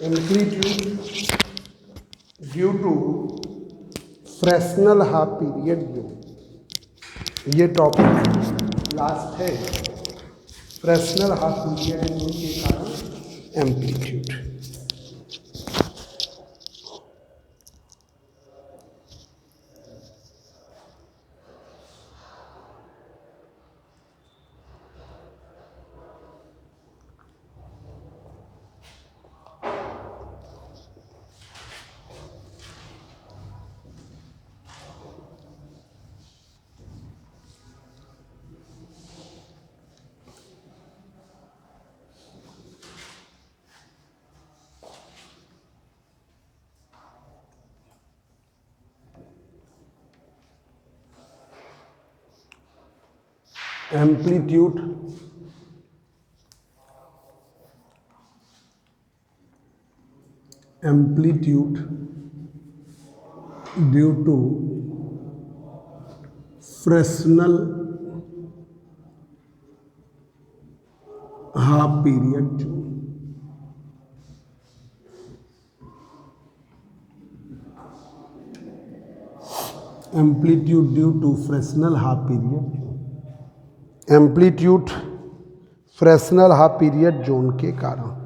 Amplitude due to Fresnel half period zone, ये topic last है। Fresnel half period zone के कारण amplitude. Amplitude due to Fresnel half period zone. Amplitude due to Fresnel half period zone. Amplitude Fresnel half period zone के कारण।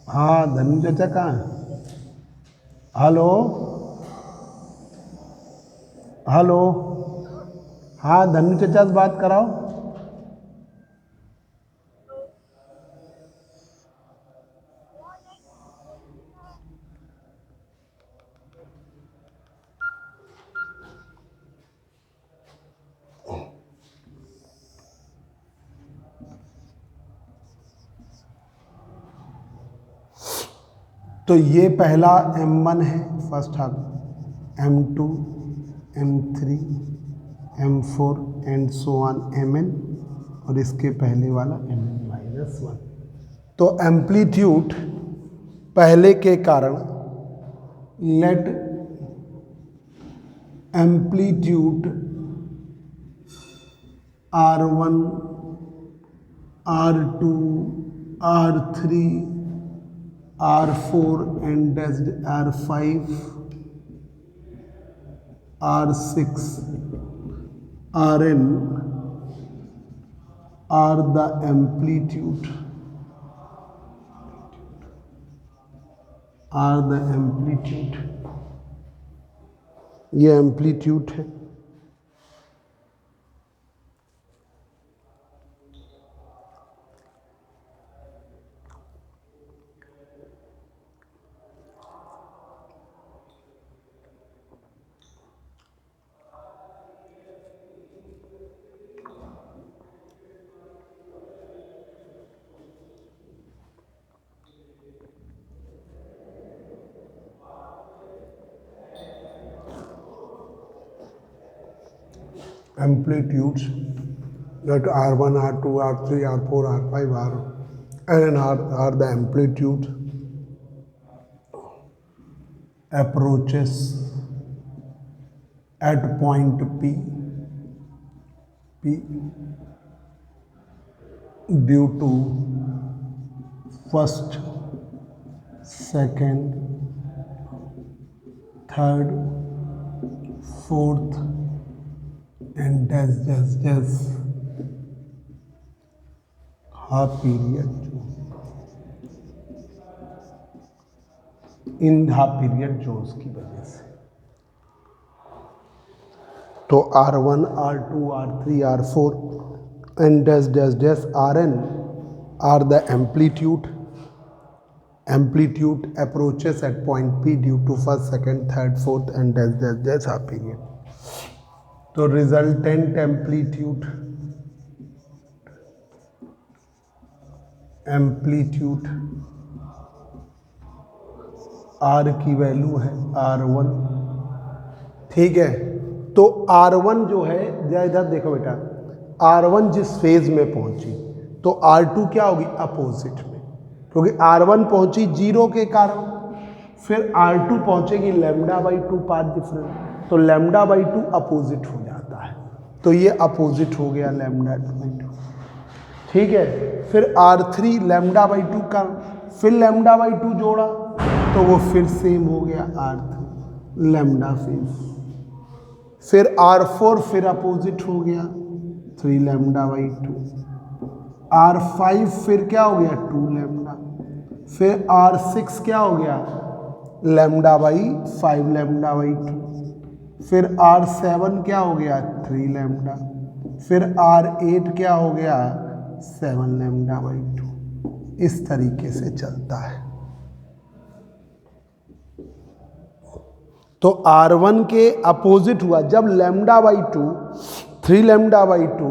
हाँ, धनु चाचा कहाँ है? हेलो हेलो, हाँ धनु चाचा से बात कराओ। तो ये पहला M1 है, first half, M2, M3, M4 and so on Mn, और इसके पहले वाला Mn-1। तो एम्पलीट्यूड पहले के कारण let amplitude R1, R2, R3, R4 and R5, R6, Rn are the amplitude, ये एम्पलीट्यूड है। Amplitudes that R1, R2, R3, R4, R5, Rn are the amplitude approaches at point P due to first, second, third, fourth and dash half period, in half period zones की वजह से। तो R1, R2, R3, R4 and dash Rn are the amplitude approaches at point P due to first, second, third, fourth and dash half period। तो resultant amplitude amplitude are की value है R1, ठीक है। तो R1 जो है, जरा इधर देखो बेटा, R1 जिस फेज में पहुंची तो R2 क्या होगी, अपोजिट में, क्योंकि R1 पहुंची 0 के कारण, फिर R2 पहुंचेगी λ/2 पाथ डिफरेंस, तो λ/2 अपोजिट हो जाता है, तो ये अपोजिट हो गया λ/2, ठीक है। फिर R3 λ/2 का, फिर λ/2 जोड़ा तो वो फिर सेम हो गया R3 लैम्डा फेज। फिर R4 फिर अपोजिट हो गया 3 λ/2, R5 फिर क्या हो गया 2 लैम्डा, फिर R6 क्या हो गया λ/5 λ/2, फिर R7 क्या हो गया 3 लैम्डा, फिर R8 क्या हो गया 7 λ/2। इस तरीके से चलता है। तो R1 के अपोजिट हुआ जब λ/2, 3 λ/2,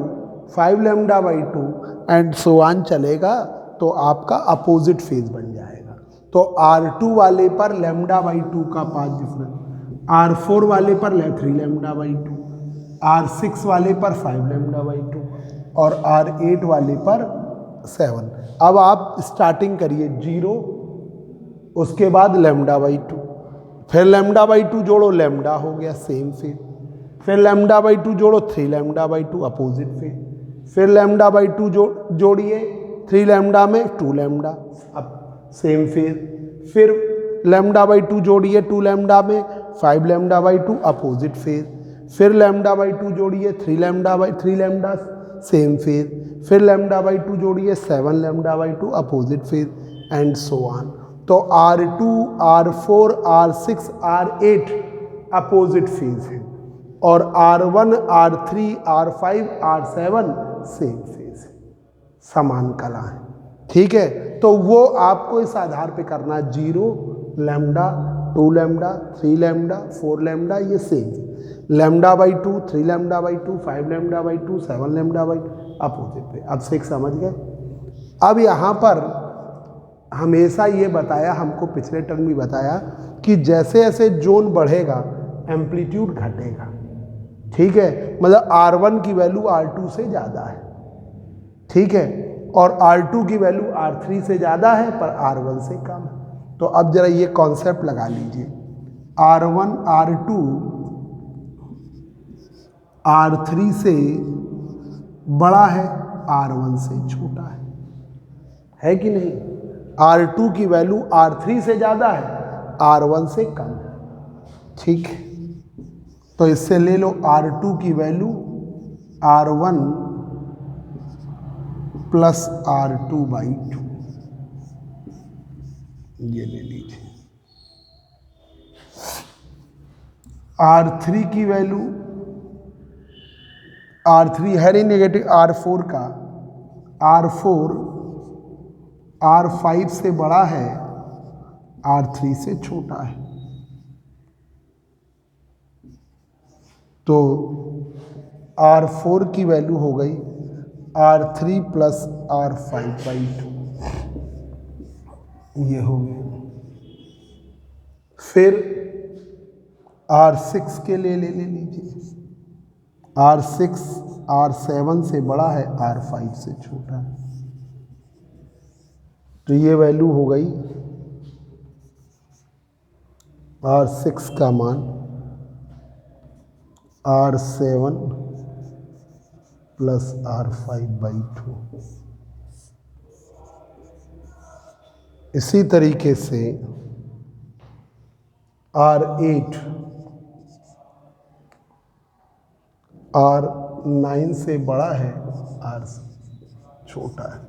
5 λ/2 एंड सो ऑन चलेगा, तो आपका अपोजिट फेज बन जाएगा। तो R2 वाले पर λ/2 का पाथ डिफरेंस, R4 वाले पर 3 λ/2, R6 वाले पर 5 λ/2 और R8 वाले पर 7। अब आप स्टार्टिंग करिए 0, उसके बाद λ/2, फिर λ/2 जोड़ो लैम्डा हो गया सेम फेज, फिर λ/2 जोड़ो 3 λ/2 अपोजिट फेज, फिर λ/2 जोड़िए 3 लैम्डा में 2 लैम्डा अब सेम फेज, फिर λ/2 जोड़िए 2 लैम्डा में 5 λ/2 अपोजिट फेज, फिर λ/2 जोड़िए 3 लैम्डा सेम फेज, फिर λ/2 जोड़िए 7 λ/2 opposite phase and so on. तो R2, R4, R6, R8 opposite phase है और R1, R3, R5, R7 same phase है, समान कला है, ठीक है। तो वो आपको इस आधार पे करना है 0 लैम्डा, 2 लैम्डा, 3 लैम्डा, 4 लैम्डा, ये सेम λ/2, 3 λ/2, 5 λ/2, 7 λ/2 अपोजिट पे। अब से समझ गए। अब यहाँ पर हमेशा ये बताया, हमको पिछले टर्म भी बताया कि जैसे जैसे जोन बढ़ेगा एम्पलीट्यूड घटेगा, ठीक है। मतलब R1 की वैल्यू R2 से ज़्यादा है, ठीक है, और R2 की वैल्यू R3 से ज़्यादा है पर R1 से कम है। तो अब जरा ये कॉन्सेप्ट लगा लीजिए, R1, R2 R3 से बड़ा है, R1 से छोटा है कि नहीं। R2 की वैल्यू R3 से ज़्यादा है, R1 से कम है, ठीक है। तो इससे ले लो R2 की वैल्यू R1 प्लस R2/2, ये ले लीजिए। R3 की वैल्यू, R3 है ही नेगेटिव, R4 का, R4 R5 से बड़ा है, R3 से छोटा है। तो R4 की वैल्यू हो गई R3 प्लस R5/2, ये हो गया। फिर R6 के लिए ले लीजिए, R6 R7 से बड़ा है, R5 से छोटा है, तो ये वैल्यू हो गई R6 का मान R7 प्लस R5/2। इसी तरीके से R8 R9 से बड़ा है, R छोटा है,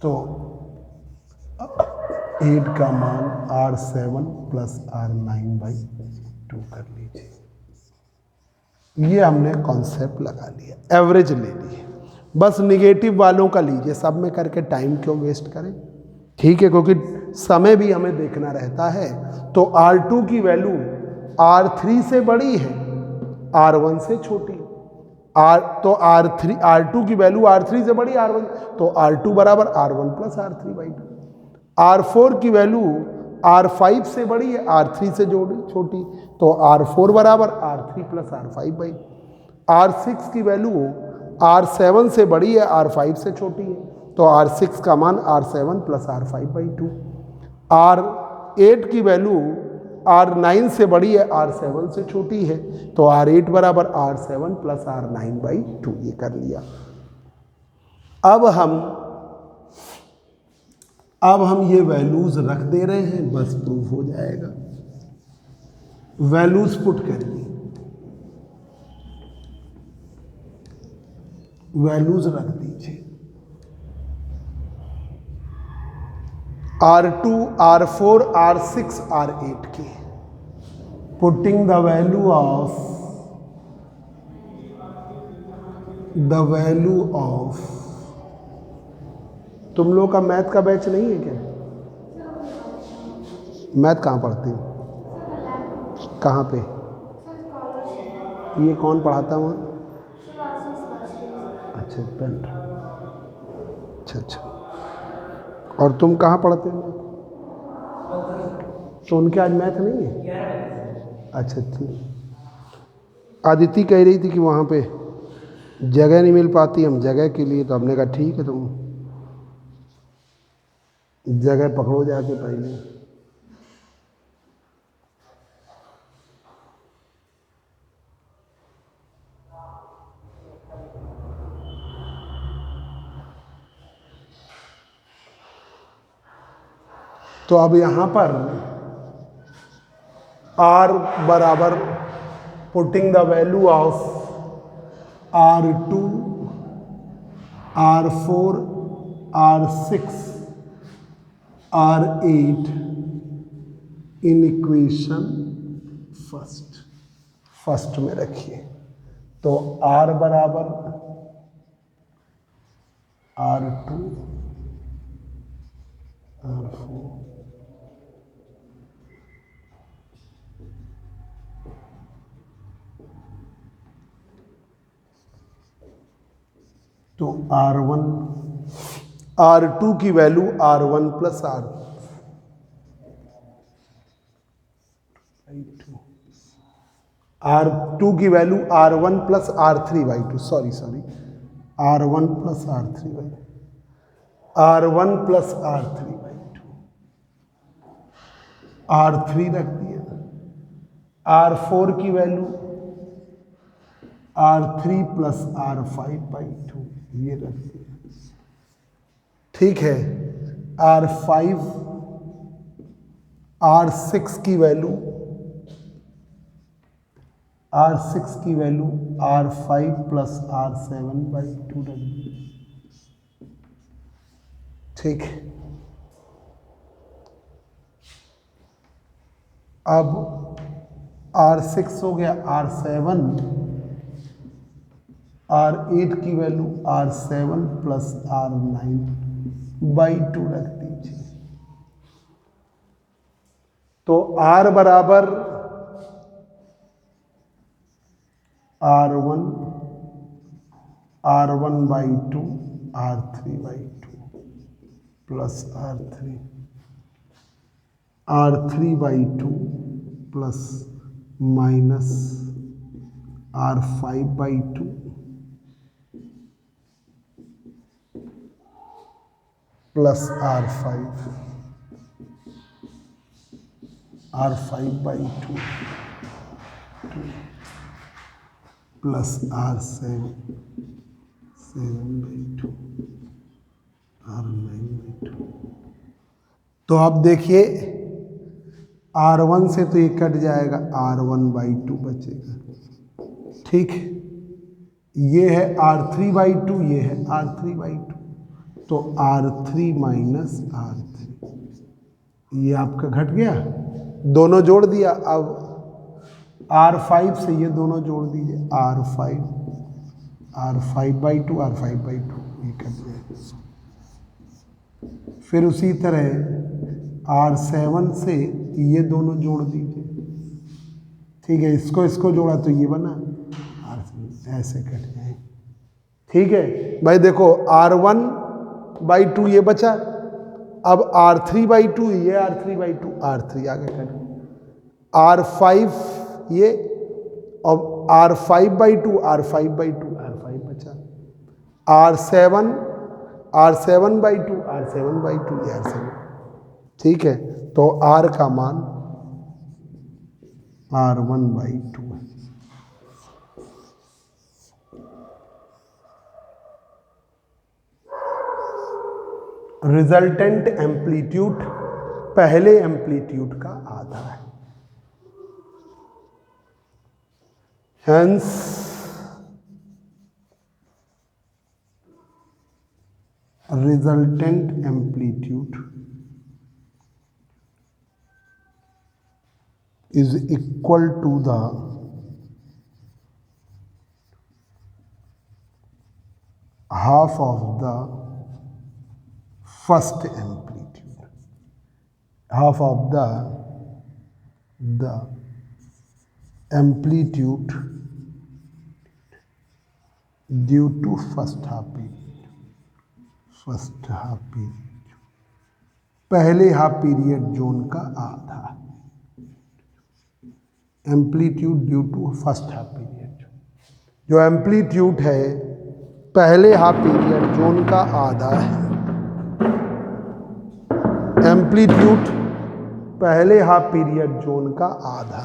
तो 8 का मान R7 प्लस R9/2 कर लीजिए। ये हमने कॉन्सेप्ट लगा लिया, एवरेज ले लिए। बस निगेटिव वालों का लीजिए, सब में करके टाइम क्यों वेस्ट करें, ठीक है, क्योंकि समय भी हमें देखना रहता है। तो R2 की वैल्यू R3 से बड़ी है, R1 से छोटी, R2 की वैल्यू R3 से बड़ी R1, तो R2 बराबर R1 प्लस R3/2। R4 की वैल्यू R5 से बड़ी है, R3 से छोटी, तो R4 बराबर R3 प्लस R5/2। R6 की वैल्यू R7 से बड़ी है, R5 से छोटी है, तो R6 का मान R7 प्लस R5/2। R8 की वैल्यू R9 से बड़ी है, R7 से छोटी है, तो R8 बराबर R7 प्लस R9/2। ये कर लिया। अब हम ये वैल्यूज रख दे रहे हैं, बस प्रूफ हो जाएगा। वैल्यूज पुट करिए, वैल्यूज रख दीजिए। R2, R4, R6, R8 की पुटिंग द वैल्यू ऑफ तुम लोग का मैथ का बैच नहीं है क्या? मैथ कहाँ पढ़ते हो? कहाँ पे? ये कौन पढ़ाता वहाँ? अच्छा पेंट। अच्छा। और तुम कहाँ पढ़ते हो? तो उनके आज मैथ नहीं है? अच्छा ठीक। आदिति कह रही थी कि वहाँ पे जगह नहीं मिल पाती, हम जगह के लिए, तो हमने कहा ठीक है, तुम जगह पकड़ो जाके पहले। तो अब यहाँ पर R बराबर putting the value of R2, R4, R6, R8 in equation first में रखिए। तो R बराबर R2, R4, तो R1, R2 की वैल्यू R1 प्लस R2 की value R1 plus R3/2, sorry R1 plus R3/2, R1 plus R3/2, R3 रख दिया। R4 की वैल्यू R3 प्लस R5/2, ये रख दिया। ठीक है। R6 की वैल्यू R5 प्लस R7/2 रख दिया। ठीक। अब R6 हो गया, R7, R8 की वैल्यू R7 प्लस R9/2 रख दीजिए। तो R बराबर R1, R1/2, R3/2 plus R3/2 plus minus R5/2 plus R5/2 plus R7/2 R9/2। तो आप देखिए R1 से तो ये कट जाएगा, R1/2 बचेगा। ठीक। ये है R3/2, ये है R3/2, तो R3 माइनस R3, ये आपका घट गया, दोनों जोड़ दिया। अब R5 से ये दोनों जोड़ दीजिए, R5/2, R5/2, ये कट जाएगा। फिर उसी तरह R7 से ये दोनों जोड़ दीजिए। ठीक है, इसको जोड़ा तो ये बना R3 ऐसे कट जाएंगे। ठीक है भाई, देखो R1/2 ये बचा, अब R3/2 ये R3/2 R3 आगे कट, R5 ये, और R5/2 R5/2 R5 बचा, R7/2 R7/2 ये R7। ठीक है, तो R का मान R1/2 है। रिजल्टेंट एम्पलीट्यूड पहले एम्पलीट्यूड का आधा है, hence resultant amplitude is equal to the half of the first amplitude, half of the amplitude due to first half period, पहले हाफ पीरियड जोन का आधा, amplitude due to first half period. जो amplitude है पहले half period zone का आधा है, amplitude पहले हाफ पीरियड जोन का आधा,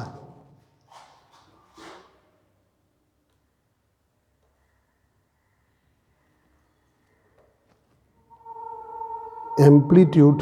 एम्पलीट्यूड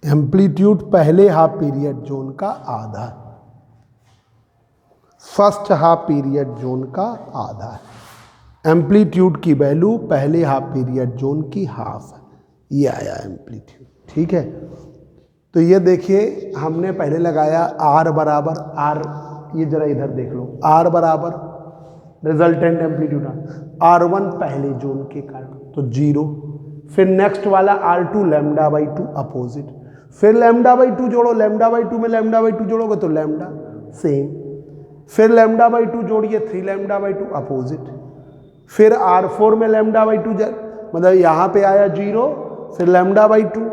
एम्पलीट्यूड पहले हाफ पीरियड जोन का आधा, फर्स्ट हाफ पीरियड जोन का आधा है। एम्पलीट्यूड की वैल्यू पहले हाफ पीरियड जोन की हाफ है, ये आया एम्पलीट्यूड। ठीक है, तो ये देखिए हमने पहले लगाया R बराबर R, ये जरा इधर देख लो, R बराबर रिजल्टेंट एम्पलीट्यूड R1 पहले जोन के कारण तो 0, फिर नेक्स्ट वाला R2 λ/2 अपोजिट, फिर λ/2 जोड़ो, λ/2 में λ/2 जोड़ोगे तो लैम्डा सेम, फिर λ/2 जोड़िए 3 λ/2 अपोजिट, फिर R4 में λ/2 मतलब यहाँ पे आया 0, फिर λ/2,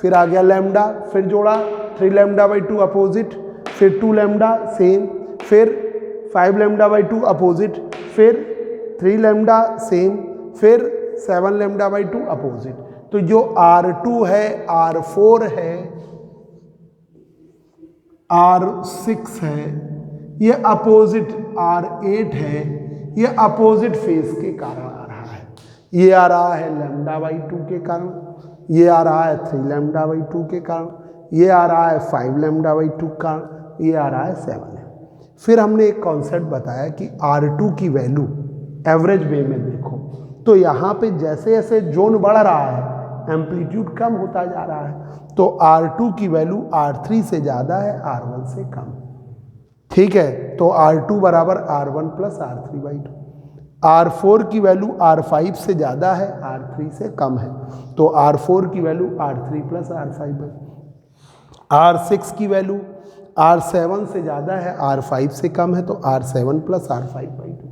फिर आ गया लैम्डा, फिर जोड़ा 3 λ/2 अपोजिट, फिर 2 लैम्डा सेम, फिर 5 λ/2 अपोजिट, फिर 3 लैम्डा सेम, फिर 7 λ/2 अपोजिट। तो जो R2 है, R4 है, R6 है, ये अपोजिट R8 है, ये अपोजिट फेज के कारण आ रहा है। ये आ रहा है λ/2 के कारण, ये आ रहा है 3 λ/2 के कारण, ये आ रहा है 5 λ/2 के कारण, ये आ रहा है 7 है। फिर हमने एक कॉन्सेप्ट बताया कि R2 की वैल्यू एवरेज वे में देखो, तो यहाँ पे जैसे जैसे जोन बढ़ रहा है एम्पलीट्यूड कम होता जा रहा है, तो R2 की वैल्यू R3 से ज़्यादा है, R1 से कम। ठीक है, तो R2 बराबर R1 प्लस R3/2, R4 की वैल्यू R5 से ज़्यादा है, R3 से कम है, तो R4 की value R3 plus R5/2, R6 की वैल्यू R7 से ज़्यादा है, R5 से कम है, तो R7 प्लस R5/2,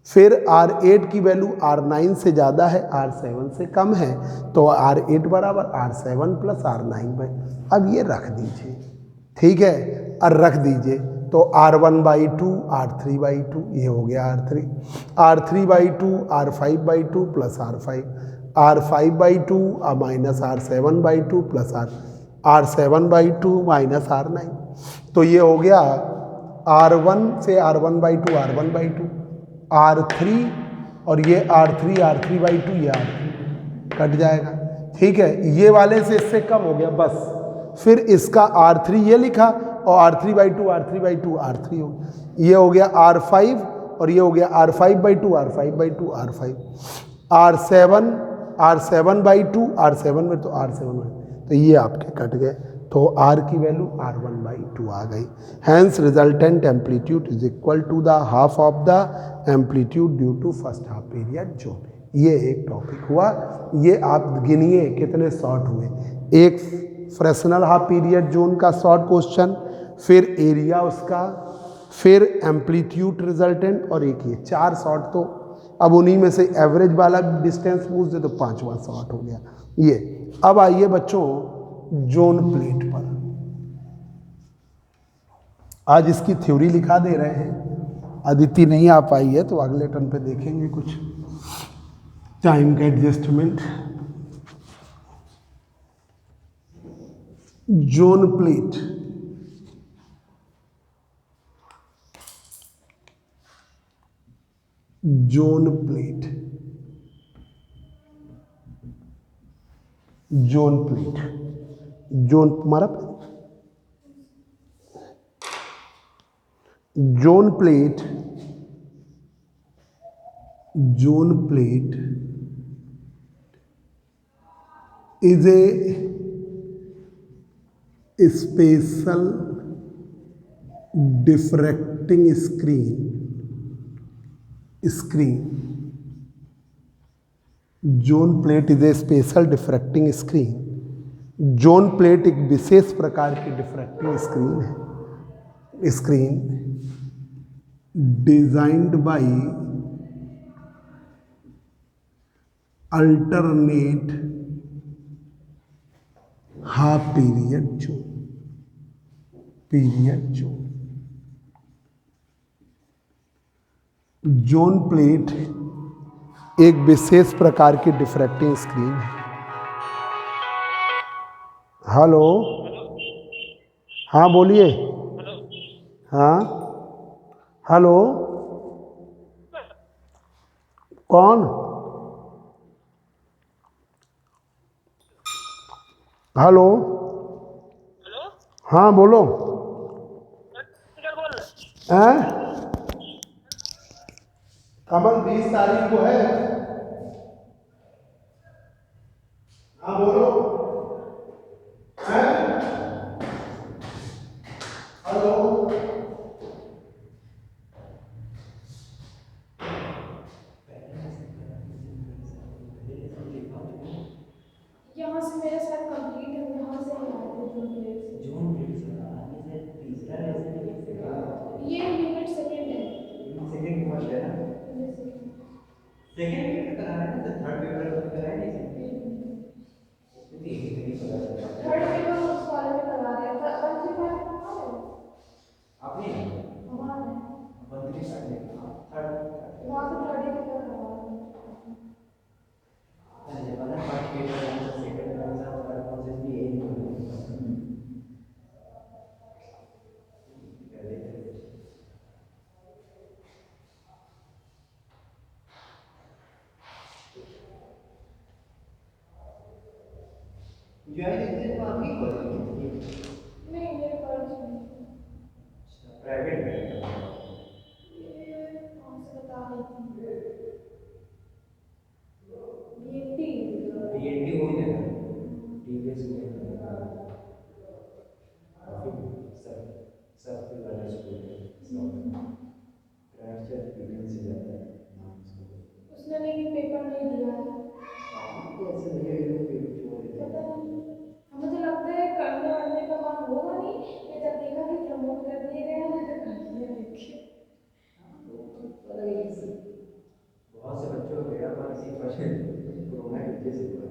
फिर R8 की वैल्यू R9 से ज़्यादा है, R7 से कम है, तो R8 बराबर R7 प्लस R9/2। अब ये रख दीजिए, ठीक है, और रख दीजिए तो R1/2 R3/2 ये हो गया R3, R3/2 R5/2 plus R5, R5/2 minus R7/2 plus R7/2 minus R9, तो ये हो गया R1 से R1/2 R1/2, R3 और ये R3/2 ये R3 कट जाएगा। ठीक है, ये वाले से इससे कम हो गया बस, फिर इसका R3 ये लिखा और R3/2 R3 हो, ये हो गया R5 और ये हो गया R5/2, R5/2, R7/2, R7 में तो R7 में, तो ये आपके कट गए, तो R की वैल्यू R1/2 आ गई। Hence resultant amplitude is equal to the half of the amplitude due to first half period zone. ये एक टॉपिक हुआ। ये आप गिनिए कितने शॉर्ट हुए, एक फ्रैक्शनल हाफ पीरियड जोन का शॉर्ट क्वेश्चन, फिर एरिया उसका, फिर एम्पलीट्यूड रिजल्टेंट, और एक ये 4 शॉर्ट। तो अब उन्हीं में से एवरेज वाला डिस्टेंस पूछ दे तो 5वां शॉर्ट हो गया ये। अब आइए बच्चों जोन प्लेट पर, आज इसकी थ्योरी लिखा दे रहे हैं। अदिति नहीं आ पाई है तो अगले टर्न पे देखेंगे कुछ टाइम का adjustment. Zone plate, zone plate, zone plate, zone तुम्हारा zone plate, zone plate is a special diffracting screen. Zone plate is a special diffracting screen. Zone plate एक विशेष प्रकार की डिफ्रैक्टिंग स्क्रीन है, screen designed by alternate half period zone, period zone. Zone plate एक विशेष प्रकार की diffracting screen है। हेलो, हाँ बोलिए। हाँ हेलो, कौन? हेलो, हाँ बोलो। हैं? कमल 20 तारीख को है। हाँ बोलो। हैं? हेलो, यहाँ से मेरे साथ कंप्लीट है, यहाँ से नहीं आए थे जून प्लेट से। जून प्लेट से आगे से तीसरा लेसन है कि सेकंड? ये यूनिट सेकंड है। यूनिट सेकंड की फर्स्ट है ना? ये सेकंड सेकंड पीरियड करा रहे हैं ना, तो थर्ड पेपर है उसमें कराया नहीं इसमें? एक मिनट। इसमें तो एक ही तरीके पता चल रहा थर्ड है। पेपर उस वाले में करा रहे हैं। 135 में करा रहे हो? आप नहीं है हमारा है। 135 में, हाँ थर्ड वहाँ पे थर्ड ही पेपर करवा रहे हैं। नहीं पता फर्स्ट पेपर कौन सा, सेकंड कौन सा, थर्ड कौन सा, इसमें यही नहीं जो है तो आप ही कॉलेज में थी? नहीं, मेरे कॉलेज में नहीं। प्राइवेट में? ये कौन से बता रही थी? बीएनटी। बीएनडी वही ना, डीबीएस वही ना, काफी सब सब वाला स्कूल है सब ट्रांसफर बीकन से जाता है नाम उसको। उसने लेकिन पेपर नहीं दिया है। कैसे भैया ये लोग पेपर छोड़ देते पता हैं? नहीं, मुझे लगता है करने वरने का मन होगा नहीं, ये जब देखा कि प्रमोट कर दिए गए हैं तो कर दिया देखिए। बहुत से बच्चों का बेड़ा पार इसी कोरोना की वजह से हुआ।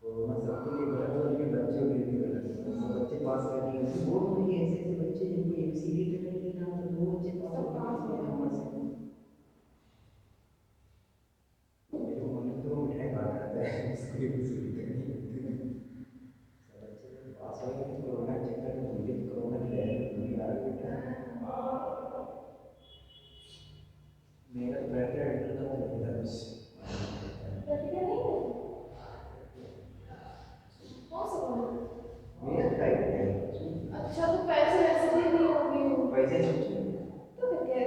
कोरोना सबके लिए गलत हुआ, लेकिन बच्चों के लिए भी गलत हुआ। सब बच्चे पास कर नहीं हुए, वो तो नहीं, ऐसे ऐसे बच्चे जिनको एबीसीडी तक नहीं लिखना आता, तो वो बच्चे पास हो सब पास हो गए गए। नंबर से। मेरे मोहल्ले में तो वो मिठाई बांट रहा था जिसको एबीसीडी तक नहीं आती। सब बच्चे तो पास हो गए, लेकिन कोरोना के चक्कर में पूरी कोरोना की लहर में पूरी आ गई बेटा। मेरा तो प्रैक्टिकल इंटर था तो नहीं था कुछ। प्रैक्टिकल नहीं है? कौन सा कॉलेज? मेरा प्राइवेट है। अच्छा, तो पैसे वैसे भी नहीं होंगे। पैसे सोचो तो फिर क्या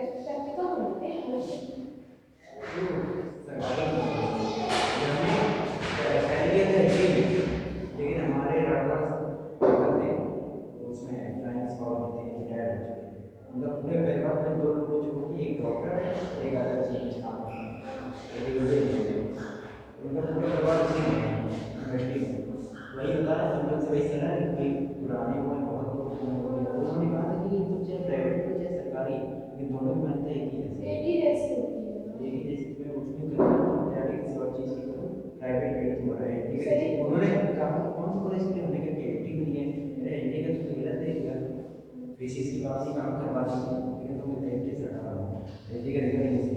पीसीसी की बात ही काम करवा देंगे, लेकिन तो मैं एंट्री से हटा रहा हूँ, एंट्री का रिजल्ट नहीं सही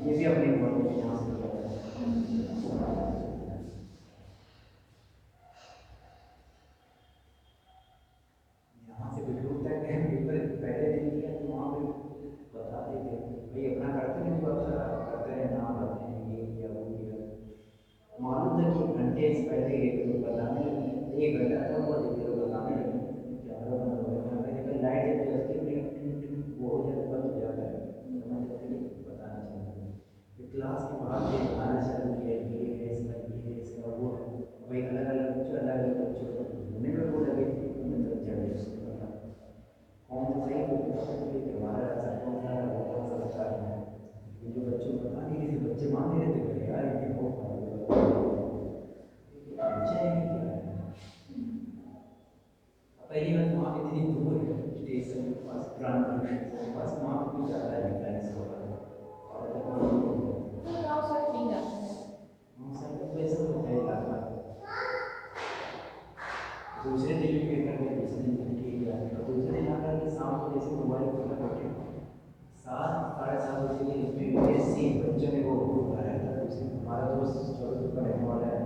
ये भी अपनी बॉडी यहाँ से यहाँ से बिल्कुल तक पेपर पहले दिन किया तो वहाँ पे बताते थे भाई अपना करते हैं जो आप करते हैं ना बताते हैं ये किया वो किया, मालूम था कि घंटे से पहले ये बताने लगे, 1 घंटा था वो देखते बताने लगे ज़्यादा बंद हो गया, मैंने लाइट जब जलती है वो हो जाता बंद हो जाता है, समझ जाते हैं बताना चाहिए। फिर क्लास के बाद ये बताना चालू किया ये है इसका वो, भाई अलग अलग बच्चों को होने में वो लगे मतलब जब कौन सा सही हमारा ऐसा कौन सा है वो कौन सा अच्छा है, ये जो बच्चों को पता नहीं किसी बच्चे मान नहीं रहते थे यार ये बहुत अच्छा है पहली बार वहाँ इतनी दूर है स्टेशन के पास ग्राउंड के पास वहाँ पे कुछ ज़्यादा है डिफरेंस हो रहा है तो गाँव साइड नहीं जाते हैं। सर वैसे तो है इलाका दूसरे दिन भी पेपर में दूसरे दिन ठीक है तो दूसरे दिन आकर के शाम को जैसे मोबाइल पर बैठे 7-7:30 बजे इसमें ऐसे बच्चों ने वो उठाया था, उसने हमारा दोस्त छोटे का रहने वाला है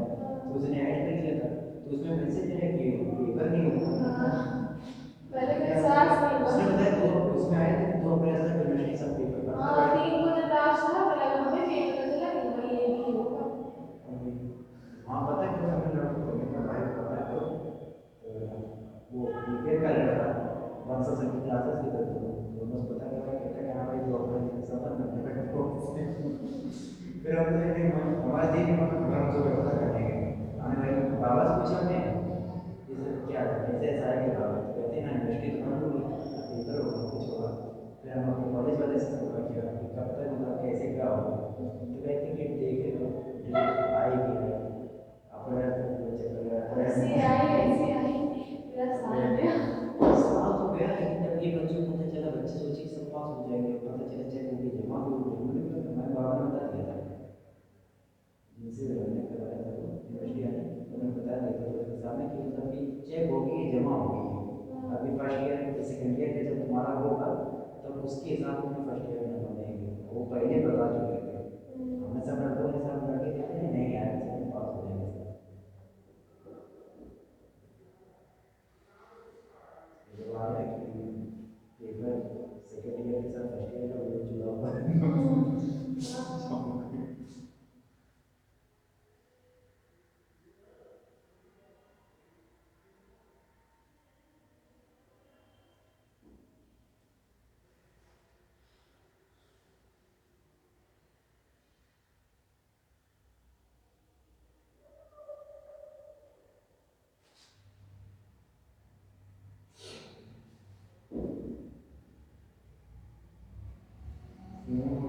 तो उसने ऐड कर दिया था, तो उसमें मैसेज है कि पेपर नहीं होता पहले के साथ नहीं उसने हुआ। बताया तो उसमें आए थे 2 अप्रैल से यूनिवर्सिटी सब पेपर हाँ 3 को जब लास्ट था पहले हमें भी पता चला कि भाई ये नहीं होगा। हाँ पता है क्या हमें लड़कों को मेरा भाई पता है तो वो बीटेक का लड़का बंसा से क्लासेस की करते हैं दोनों को पता लगा कहता है हाँ भाई 2 अप्रैल से सब करने बैठे तो फिर हमने हमारे दिन में घर से व्यवस्था करने गए हमने भाई बाबा से पूछा हमने जैसे क्या ऐसे ऐसा है कि बाबा तो कहते हैं ना यूनिवर्सिटी तो बंद होगी पेपर होगा कुछ होगा, फिर हम अपने कॉलेज वाले से संपर्क किया कि कब तक मतलब कैसे क्या होगा तो कहते हैं कि देखे तो आएगी अपने ऐसे आई मेरा साल गया। साल तो गया लेकिन जब ये बच्चों को पता चला बच्चे सोचे कि सब पास हो जाएंगे, पता चला चेक होगी जमा भी होगी, मैं बाबा ने बता दिया था जिनसे हमने करवाया था वो यूनिवर्सिटी आने उन्होंने बता दिया था उसके सामने कि मतलब कि चेक होगी जमा होगी, अभी फर्स्ट ईयर सेकेंड ईयर के जब तुम्हारा होगा तब उसके हिसाब से फर्स्ट ईयर में बनेंगे, वो पहले बता चुके थे हमने सब लड़कों ने सब लड़के कहते हैं नहीं यार पास हो जाएंगे पेपर सेकेंड ईयर के साथ फर्स्ट ईयर का वो जुड़ा हुआ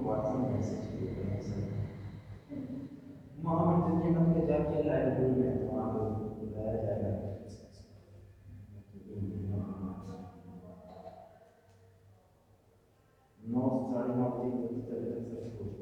व्हाट्सएप मैसेज किए हैं सर महामंत्री ने जाके लाइब्रेरी में तो वहाँ पर बुलाया जाएगा 9 साढ़े 9 बजे तक सब कुछ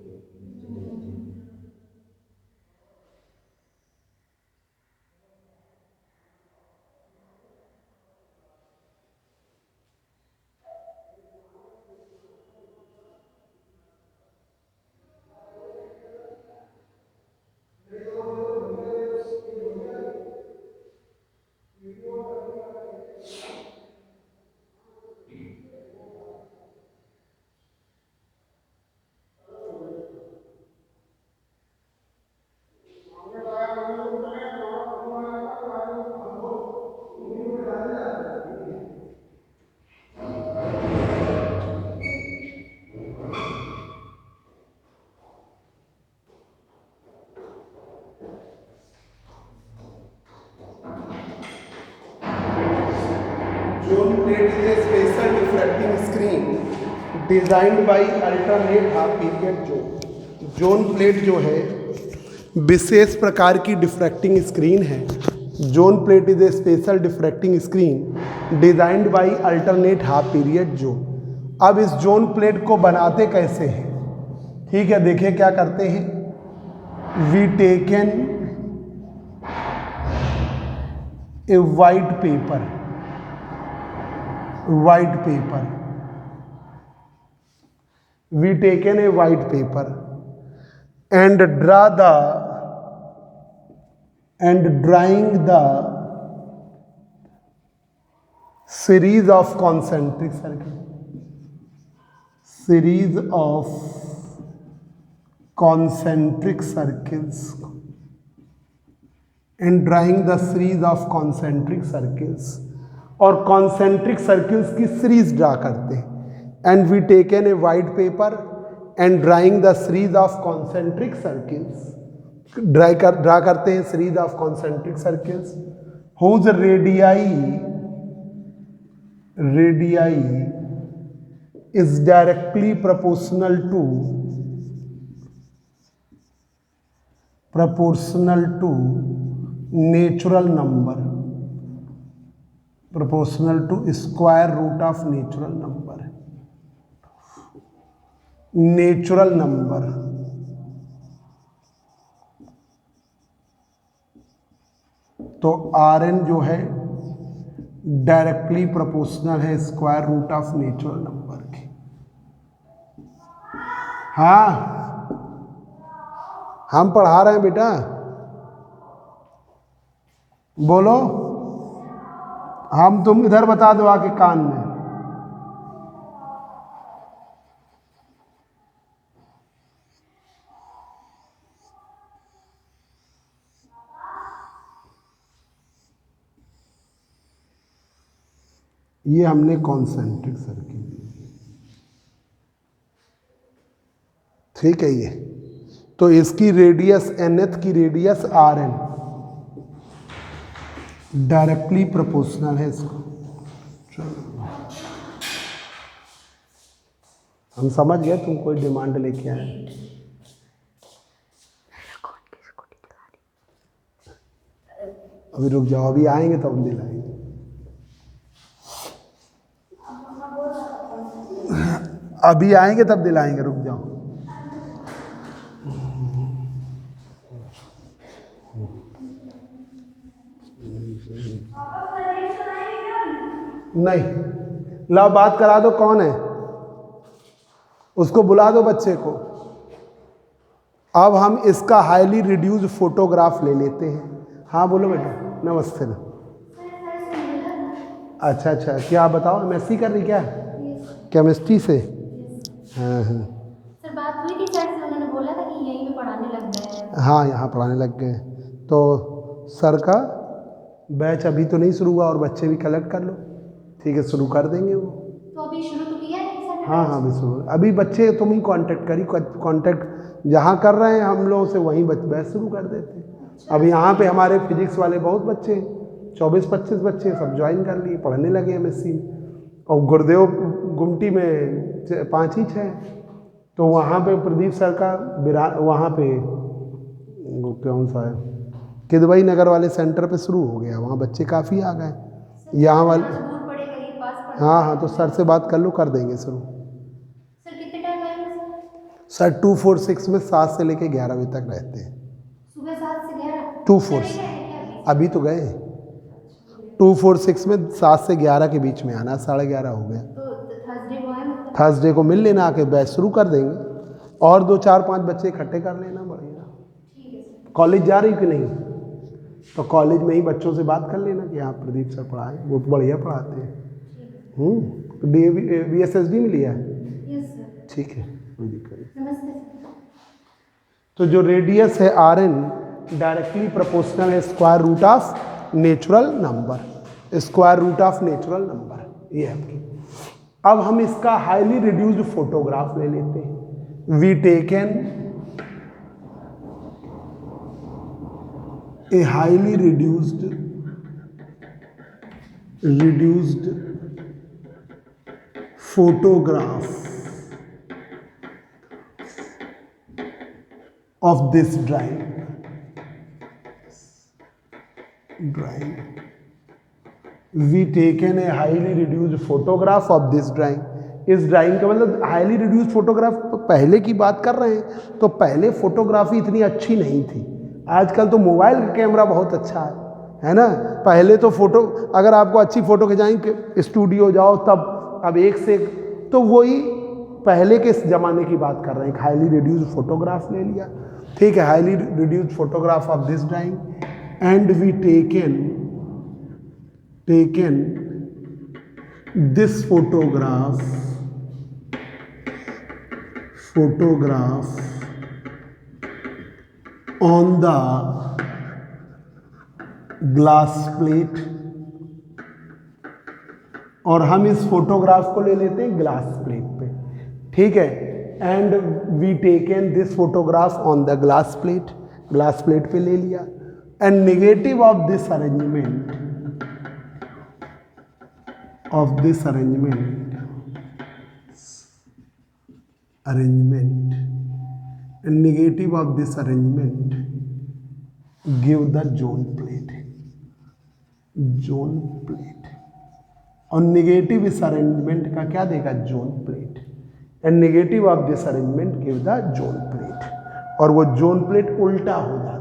Zone plate is a special diffracting screen designed by alternate half period zone। Zone plate जो है विशेष प्रकार की डिफ्रैक्टिंग स्क्रीन है। Zone plate is a special diffracting screen designed by alternate half period zone. अब इस जोन प्लेट को बनाते कैसे हैं, ठीक है, देखिए क्या करते हैं। We taken a white paper, white paper. We taken a white paper and drawing the series of concentric circles. Series of concentric circles. And drawing the series of concentric circles. और concentric circles की series draw करते हैं. And we taken a white paper and drawing the series of concentric circles. Draw करते हैं series of concentric circles. Whose radii is directly proportional to natural number, proportional to square root of natural number. Natural number तो Rn जो है directly proportional है square root of natural number की. हाँ, हम पढ़ा रहे हैं बेटा, बोलो. हम तुम इधर बता दो आके कान में. ये हमने कॉन्सेंट्रिक सर्किल, ठीक है. ये तो इसकी रेडियस nth की रेडियस Rn डायरेक्टली प्रोपोर्शनल है इसको. चलो हम समझ गए, तुम कोई डिमांड लेके आए. अभी रुक जाओ, अभी आएंगे तब हम दिलाएंगे. अभी आएंगे तब दिलाएंगे, रुक जाओ. नहीं, ला बात करा दो. कौन है, उसको बुला दो बच्चे को. अब हम इसका हाईली रिड्यूस्ड फोटोग्राफ ले लेते हैं. हाँ बोलो बेटा. नमस्ते. अच्छा अच्छा, क्या बताओ, एमएससी कर रही क्या, केमिस्ट्री से? हाँ हाँ सर, बात हुई थी सर से, उन्होंने बोला था कि यहीं पे पढ़ाने लग गए. हाँ, यहाँ पढ़ाने लग गए. तो सर का बैच अभी तो नहीं शुरू हुआ, और बच्चे भी कलेक्ट कर लो. ठीक है, शुरू कर देंगे वो. तो अभी शुरू तो किया है सर? हाँ हाँ, अभी शुरू. अभी बच्चे तुम ही कांटेक्ट करी, कांटेक्ट जहाँ कर रहे हैं हम लोग से वहीं बैच शुरू कर देते हैं. अब यहाँ पे हमारे फिजिक्स वाले बहुत बच्चे, 24-25 बच्चे सब ज्वाइन कर लिए, पढ़ने लगे एमएससी में. और गुरुदेव गुमटी में 5 ही 6. तो वहाँ पे प्रदीप सर का वहाँ पे वो कौन सा है, किदवई नगर वाले सेंटर पे शुरू हो गया. वहाँ बच्चे काफ़ी आ गए. यहाँ वाले दूर पड़ेगा ये, पास पड़ेगा. हाँ हाँ, तो सर से बात कर लो, कर देंगे शुरू. सर कितने टाइम लगेगा सर? सर 246 में 7 से लेके 11 बजे तक रहते हैं. सुबह 7 से 11? 246 अभी तो गए. 246 में 7 से 11 के बीच में आना. 11:30 हो गया. तो थर्सडे को है मतलब? थर्सडे को मिल लेना, आके बैच शुरू कर देंगे. और 2-4-5 बच्चे इकट्ठे कर लेना. बढ़िया. ठीक है सर. कॉलेज जा रही कि नहीं? तो कॉलेज में ही बच्चों से बात कर लेना कि हाँ प्रदीप सर पढ़ाएं, वो बढ़िया पढ़ाते हैं. तो BSSD में लिया है? Yes sir. ठीक है, कोई दिक्कत नहीं. नमस्ते सर. तो जो रेडियस है Rn डायरेक्टली प्रोपोर्शनल है square root of natural number. Square root of natural number ये है आपकी. अब हम इसका हाईली रिड्यूस्ड फोटोग्राफ ले लेते हैं. We taken a highly reduced photograph of this drawing. We taken a highly reduced photograph of this drawing. इस ड्राइंग का मतलब हाईली रिड्यूस्ड फोटोग्राफ पहले की बात कर रहे हैं. तो पहले फोटोग्राफी इतनी अच्छी नहीं थी. आजकल तो मोबाइल का कैमरा बहुत अच्छा है ना। पहले तो फोटो, अगर आपको अच्छी फोटो खिंचाएंगे स्टूडियो जाओ तब, अब एक से एक, तो वही पहले के ज़माने की बात कर रहे हैं। हाईली रिड्यूस्ड फोटोग्राफ ले लिया, ठीक है, highly reduced photograph of this drawing and we taken this photograph on the glass plate, और हम इस फोटोग्राफ को ले लेते हैं ग्लास प्लेट पे, ठीक है। And we taken this photograph on the glass plate पे ले लिया। And negative of this arrangement and negative of this arrangement give the zone plate, और नेगेटिव इस अरेंजमेंट का क्या देगा, zone plate, and negative of this arrangement give the zone plate, और वो जोन प्लेट उल्टा हो जाता है।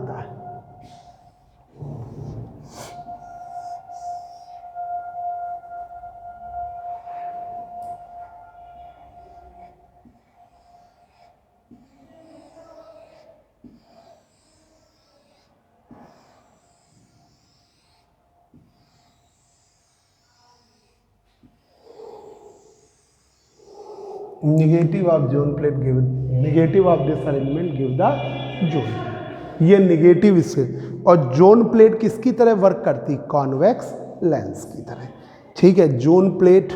Negative of zone plate give, negative of this arrangement give the zone, ये नेगेटिव इससे। और जोन प्लेट किसकी तरह वर्क करती, कॉन्वेक्स लेंस की तरह, ठीक है। Zone plate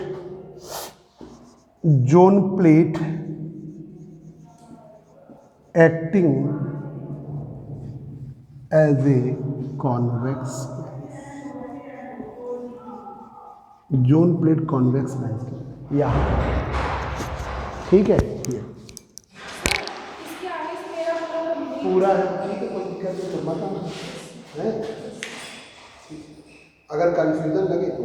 acting as a convex, zone plate convex lens, या ठीक है। ये इसके आगे से मेरा मतलब पूरा है, ठीक है, कोई दिक्कत नहीं, तो बताना है। अगर कंफ्यूजन लगे तो